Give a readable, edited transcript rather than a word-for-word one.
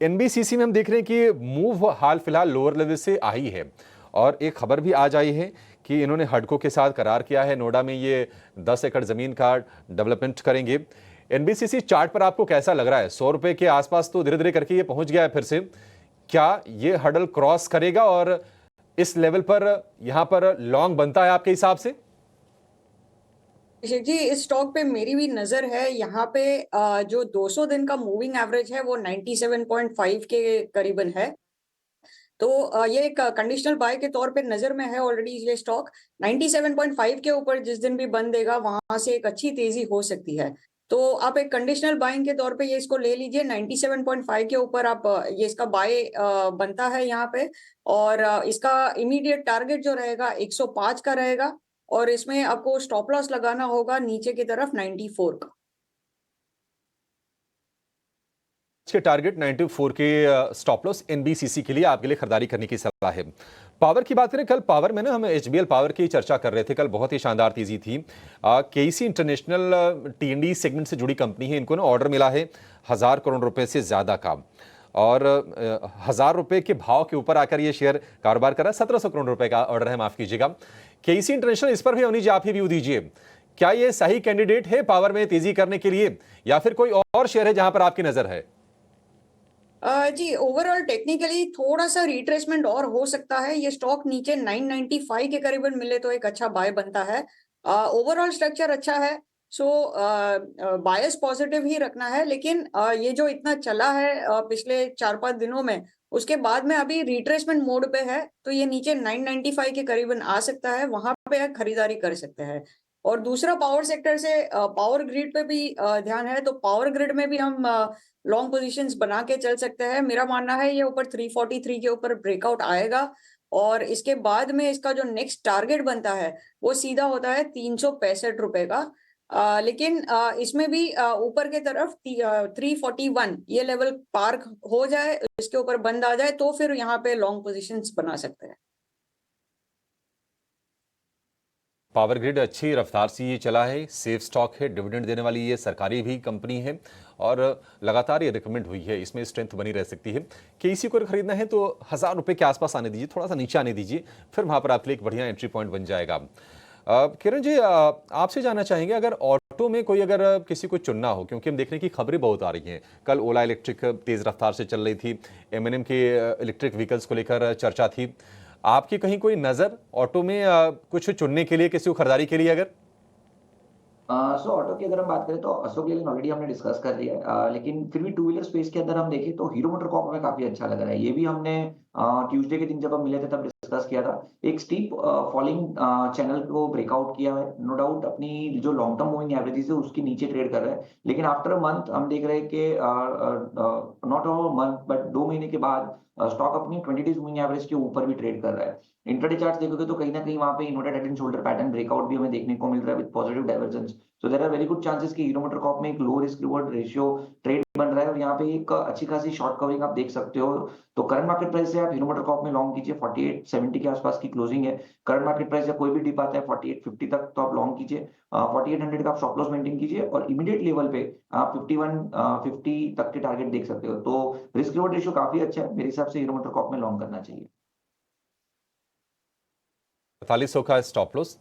NBCC में हम देख रहे हैं कि मूव हाल फिलहाल लोअर लेवल से आई है और एक खबर भी आज आई है कि इन्होंने हडको के साथ करार किया है। नोएडा में ये 10 एकड़ जमीन का डेवलपमेंट करेंगे। एनबीसीसी चार्ट पर आपको कैसा लग रहा है? 100 रुपए के आसपास तो धीरे धीरे करके ये पहुंच गया है फिर से। क्या ये हडल क्रॉस करेगा और इस लेवल पर यहां पर लॉन्ग बनता है आपके हिसाब से? अभिषेक जी, इस स्टॉक पे मेरी भी नजर है। यहाँ पे जो 200 दिन का मूविंग एवरेज है वो 97.5 के करीबन है। तो ये एक कंडीशनल बाय के तौर पे नजर में है ऑलरेडी। ये स्टॉक 97.5 के ऊपर जिस दिन भी बंद देगा वहां से एक अच्छी तेजी हो सकती है। तो आप एक कंडीशनल बाइंग के तौर पे ये इसको ले लीजिए। 97.5 के ऊपर आप ये इसका बाय बनता है यहाँ पे। और इसका इमीडिएट टारगेट जो रहेगा 105 का रहेगा। और इसमें आपको स्टॉप लॉस लगाना होगा नीचे की तरफ 94 का। के टारगेट 94 के स्टॉप लॉस एनबीसीसी के लिए आपके लिए खरीदारी करने की सलाह है। पावर की बात करें, कल पावर में ना हम एचबीएल पावर की चर्चा कर रहे थे। कल बहुत ही शानदार तेजी थी। केईसी इंटरनेशनल टीएनडी सेगमेंट से जुड़ी कंपनी है। इनको ना ऑर्डर मिला है 1000 करोड़ रुपए से ज्यादा का और 1000 रुपए के भाव के ऊपर आकर ये शेयर कारोबार कर रहा है। 1700 करोड़ रुपए का ऑर्डर है, माफ कीजिएगा। केईसी इंटरनेशनल, इस पर भी अवनी जी आप ही व्यू दीजिए। क्या ये सही कैंडिडेट है पावर में तेजी करने के लिए या फिर कोई और शेयर है जहां पर आपकी नजर है? जी, ओवरऑल टेक्निकली थोड़ा सा रिट्रेसमेंट और हो सकता है। ये स्टॉक नीचे 995 के करीबन मिले तो एक अच्छा बाय बनता है। ओवरऑल स्ट्रक्चर अच्छा है। सो बायस पॉजिटिव ही रखना है। लेकिन ये जो इतना चला है पिछले 4-5 दिनों में, उसके बाद में अभी रिट्रेसमेंट मोड पे है। तो ये नीचे 995 के करीबन आ सकता है, वहां पे खरीदारी कर सकते हैं। और दूसरा पावर सेक्टर से पावर ग्रिड पे भी ध्यान है। तो पावर ग्रिड में भी हम लॉन्ग पोजीशंस बना के चल सकते हैं। मेरा मानना है ये ऊपर 343 के ऊपर ब्रेकआउट आएगा। और इसके बाद में इसका जो नेक्स्ट टारगेट बनता है वो सीधा होता है 365 रुपए का। लेकिन इसमें भी ऊपर के तरफ 341 ये लेवल पार हो जाए, इसके ऊपर बंद आ जाए तो फिर यहाँ पे लॉन्ग पोजीशंस बना सकते हैं। पावर ग्रिड अच्छी रफ्तार से ये चला है, सेफ स्टॉक है, डिविडेंड देने वाली ये सरकारी भी कंपनी है और लगातार ये रिकमेंड हुई है, इसमें स्ट्रेंथ बनी रह सकती है। केसी को खरीदना है तो 1000 रुपए के आसपास आने दीजिए, थोड़ा सा नीचे आने दीजिए, फिर वहां पर आपके लिए एक बढ़िया एंट्री पॉइंट बन जाएगा। किरण जी, आपसे जानना चाहेंगे, अगर ऑटो में कोई अगर किसी को चुनना हो, क्योंकि हम देख रहे हैं कि खबरें बहुत आ रही हैं। कल ओला इलेक्ट्रिक तेज रफ्तार से चल रही थी, एमएनएम के इलेक्ट्रिक व्हीकल्स को लेकर चर्चा थी। आपकी कहीं कोई नजर ऑटो में कुछ चुनने के लिए, किसी को खरीदारी के लिए अगर? सो ऑटो की अगर हम बात करें तो अशोक लेलैंड ऑलरेडी हमने डिस्कस कर लिया है। लेकिन फिर भी टू व्हीलर स्पेस के अंदर हम देखें तो हीरो मोटर कॉर्प हमें काफी अच्छा लग रहा है। ये भी हमने ट्यूसडे के दिन जब हम मिले थे तब डिस्कस किया था। एक स्टीप फॉलिंग चैनल को ब्रेकआउट किया है, नो डाउट अपनी जो लॉन्ग टर्म मूविंग एवरेजेस है उसके नीचे ट्रेड कर रहा है। लेकिन आफ्टर अ मंथ हम देख रहे हैं कि नॉट अ मंथ बट 2 महीने के बाद स्टॉक अपनी 20 डेज मूविंग एवरेज के ऊपर भी ट्रेड कर रहा है। इंट्राडे चार्ट देखोगे तो कहीं ना कहीं वहां पे inverted head and shoulder pattern breakout भी हमें देखने को मिल रहा है with positive divergence. So there are very good chances कि हीरो मोटर कॉर्प में एक low risk reward ratio trade बन रहा है और यहाँ पे एक अच्छी खासी शॉर्ट कवरिंग आप देख सकते हो। तो करंट मार्केट प्राइस से आप हीरो मोटर कॉर्प में लॉन्ग कीजिए। 4870 के आसपास की क्लोजिंग है। करंट मार्केट प्राइस से कोई भी डिप आता है 4850 तक तो आप लॉन्ग कीजिए। 4800 का आप स्टॉप लॉस मेंटेन कीजिए और इमीडिएट लेवल पे आप 5150 तक के टारगेट देख सकते हो। तो रिस्क रिवॉर्ड रेशियो काफी अच्छा है, मेरे हिसाब से हीरो मोटर कॉर्प में लॉन्ग करना चाहिए। 4500 का स्टॉप लॉस